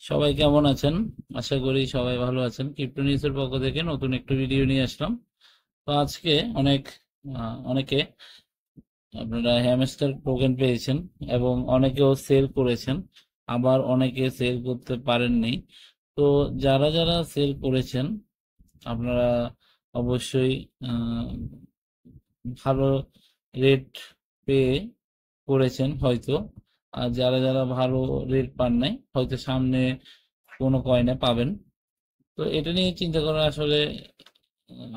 সবাই কেমন আছেন? আশা করি সবাই ভালো আছেন। ক্রিপ্টো নিউজের পক্ষ থেকে নতুন একটা ভিডিও নিয়ে আসলাম। তো আজকে অনেকে আপনারা হ্যামস্টার টোকেন পেয়েছেন এবং অনেকেও সেল করেছেন, আবার অনেকে সেল করতে পারেননি। তো যারা যারা সেল করেছেন আপনারা অবশ্যই আহ, ভালো রেট পেয়ে করেছেন হয়তো। আর যারা যারা ভালো রেট পান নাই হয়তো সামনে কোনো কয়েনে পাবেন। তো এটা নিয়ে চিন্তা করার আসলে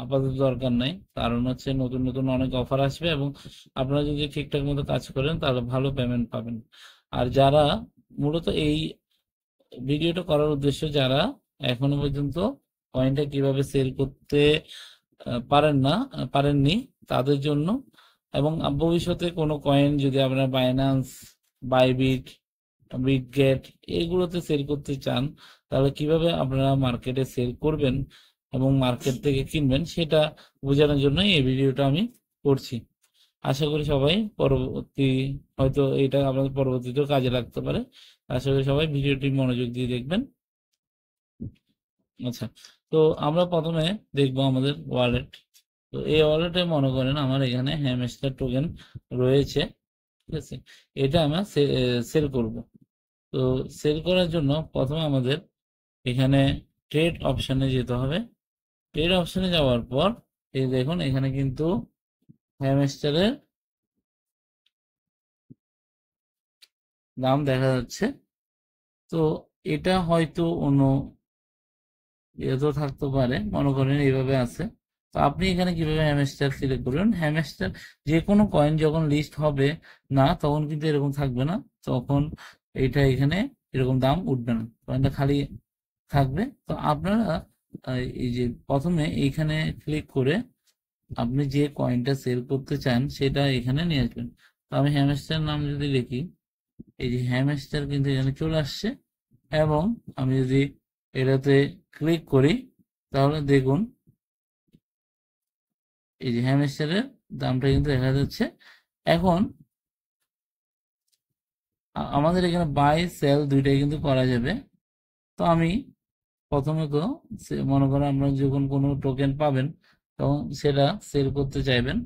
আপাতত দরকার নাই। কারণ হচ্ছে নতুন নতুন অনেক অফার আসবে এবং আপনারা যদি ঠিকঠাক মতো কাজ করেন তাহলে ভালো পেমেন্ট পাবেন। আর যারা মূলত এই ভিডিওটা করার উদ্দেশ্য, যারা এখনো পর্যন্ত কয়েনটা কিভাবে সেল করতে পারেননি তাদের জন্য। এবং ভবিষ্যতে কোনো কয়েন যদি আপনারা বাইন্যান্স, বাইবিট, বিটগেট এগুলোতে সেল করতে চান, তাহলে কিভাবে আপনারা মার্কেটে সেল করবেন এবং মার্কেট থেকে কিনবেন সেটা বোঝানোর জন্য এই ভিডিওটা আমি করছি। আশা করি সবাই পরবর্তী হয়তো এটা আপনাদের পরবর্তীতেও কাজে লাগতে পারে। আশা করি সবাই ভিডিওটি মনোযোগ দিয়ে দেখবেন। আচ্ছা, তো আমরা প্রথমে দেখবো আমাদের ওয়ালেট। তো এই ওয়ালেটে মনে করেন আমার এখানে হ্যামস্টার টোকেন রয়েছে, ঠিক আছে। এটা আমরা সেল করব। তো সেল করার জন্য প্রথমে আমাদের এখানে ট্রেড অপশনে যেতে হবে। ট্রেড অপশনে যাওয়ার পর এই দেখুন এখানে কিন্তু হ্যামস্টারের দাম দেখা যাচ্ছে। তো এটা হয়তো অন্য এতো থাকতে পারে, মনে করেন এইভাবে আছে। তো আপনি এখানে কিভাবে হ্যামস্টার সিলেক্ট করবেন, হ্যামস্টার যে কোনো কয়েন যখন লিস্ট হবে না তখন কিন্তু এরকম থাকবে না, তখন এইটা এখানে এরকম দাম উঠবে না, কয়েনটা খালি থাকবে। তো আপনারা এই যে প্রথমে এইখানে ক্লিক করে আপনি যে কয়েনটা সেল করতে চান সেটা এখানে নিয়ে আসবেন। তো আমি হ্যামস্টার নাম যদি লিখি, এই যে হ্যামস্টার কিন্তু এখানে চলে আসছে। এবং আমি যদি এটাতে ক্লিক করি তাহলে দেখুন এই যে হ্যামস্টারের দামটা কিন্তু দেখা যাচ্ছে। এখন আমাদের এখানে বাই সেল দুইটাই কিন্তু করা যাবে। তো আমি প্রথমত মনে করেন আপনারা যখন কোনো টোকেন পাবেন তখন সেটা সেল করতে চাইবেন।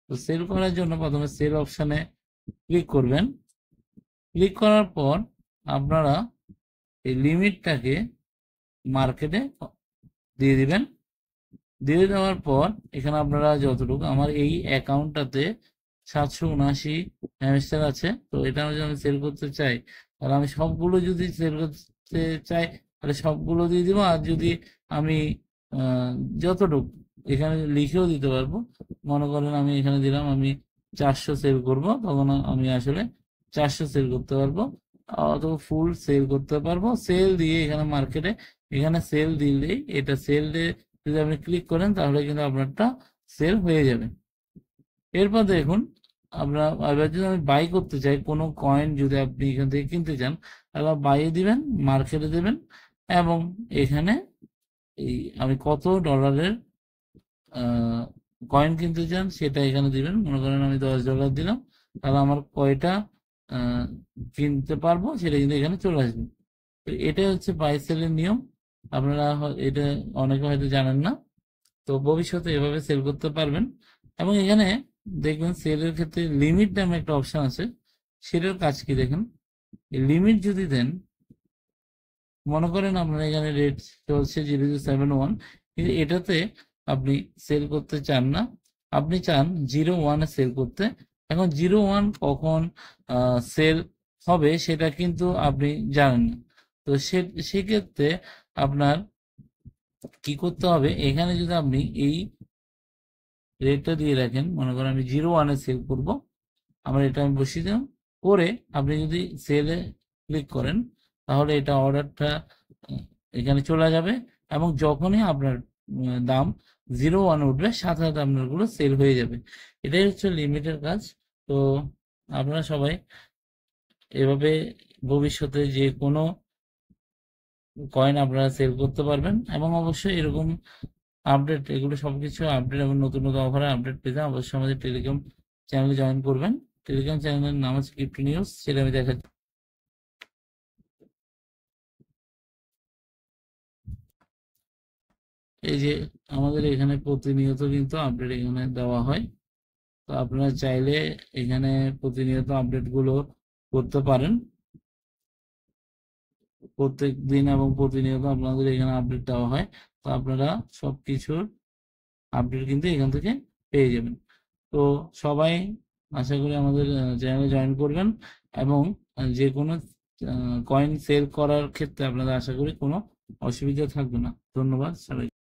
তো সেল করার জন্য প্রথমে সেল অপশানে ক্লিক করবেন। ক্লিক করার পর আপনারা এই লিমিটটাকে মার্কেটে দিয়ে দিবেন। দিয়ে দেওয়ার পর এখানে আপনারা যতটুকু আমার এই অ্যাকাউন্টটাতে 779 হ্যামস্টার আছে, তো এটা যদি আমি সেল করতে চাই তাহলে আমি সবগুলো যদি সেল করতে চাই তাহলে সবগুলো দিয়ে দিব। আর যদি আমি আহ, যতটুকু এখানে লিখেও দিতে পারবো, মনে করেন আমি এখানে দিলাম আমি 400 সেল করব, তখন আমি আসলে 400 সেল করতে পারবো। অথবা ফুল সেল করতে পারবো। সেল দিয়ে এখানে মার্কেটে এখানে সেল দিলেই এটা সেল যদি আপনি ক্লিক করেন তাহলে কিন্তু আপনারটা সেল হয়ে যাবে। এরপর দেখুন আমরা এবার যদি আমি বাই করতে চাই কোনো কয়েন, যদি আপনি এখান থেকে কিনতে চান তাহলে বাইয়ে দিবেন, মার্কেটে দেবেন এবং এখানে এই আমি কত ডলারের কয়েন কিনতে চান সেটা এখানে দিবেন। মনে করেন আমি $10 দিলাম, তাহলে আমার কয়টা আহ, কিনতে পারবো সেটা কিন্তু এখানে চলে আসবে। তো এটাই হচ্ছে বাই সেলের নিয়ম। আপনারা এটা অনেকে হয়তো জানেন না। তো ভবিষ্যতে এভাবে সেল করতে পারবেন। এবং এখানে দেখবেন সেলের ক্ষেত্রে লিমিট নামে একটা অপশন আছে। সেটার কাজ কি দেখেন, এই লিমিট যদি দেন, মনে করেন আপনার এখানে রেট চলছে 0.71, কিন্তু এটাতে আপনি সেল করতে চান না, আপনি চান 0.1 সেল করতে। এখন 0.1 কখন সেল হবে সেটা কিন্তু আপনি জানেন না। তো সেক্ষেত্রে আপনার কি করতে হবে, এখানে যদি আপনি এই রেটটা দিয়ে রাখেন, মনে করেন আমি 0.1 সেল করব, আমার এটা আমি বসিয়ে দিলাম। করে আপনি যদি সেলে ক্লিক করেন তাহলে এটা অর্ডারটা এখানে চলে যাবে। এবং যখনই আপনার দাম 0.1 উঠবে সাথে সাথে আপনার গুলো সেল হয়ে যাবে। এটাই হচ্ছে লিমিটের কাজ। তো আপনারা সবাই এভাবে ভবিষ্যতে যে কোনো কয়েন আপনারা সেল করতে পারবেন। এবং অবশ্যই এরকম আপডেট, এগুলো সবকিছু আপডেট এবং নতুন নতুন অফারের আপডেট পেতে অবশ্যই আমাদের টেলিগ্রাম চ্যানেলে জয়েন করবেন। টেলিগ্রাম চ্যানেলের নাম হচ্ছে ক্রিপ্টো নিউজ, সেটা আমি দেখাচ্ছি। এই যে আমাদের এখানে প্রতিনিয়ত কিন্তু আপডেট এখানে দেওয়া হয়। তো আপনারা চাইলে এখানে প্রতিনিয়ত আপডেটগুলো করতে পারেন। প্রত্যেক দিন এবং প্রতিনিয়ত আপনাদের এখানে আপডেট দেওয়া হয়। তো আপনারা সবকিছুর আপডেট কিন্তু এখান থেকে পেয়ে যাবেন। তো সবাই আশা করি আমাদের চ্যানেলে জয়েন করবেন এবং যে কোনো কয়েন সেল করার ক্ষেত্রে আপনাদের আশা করি কোনো অসুবিধা থাকবে না। ধন্যবাদ সবাই।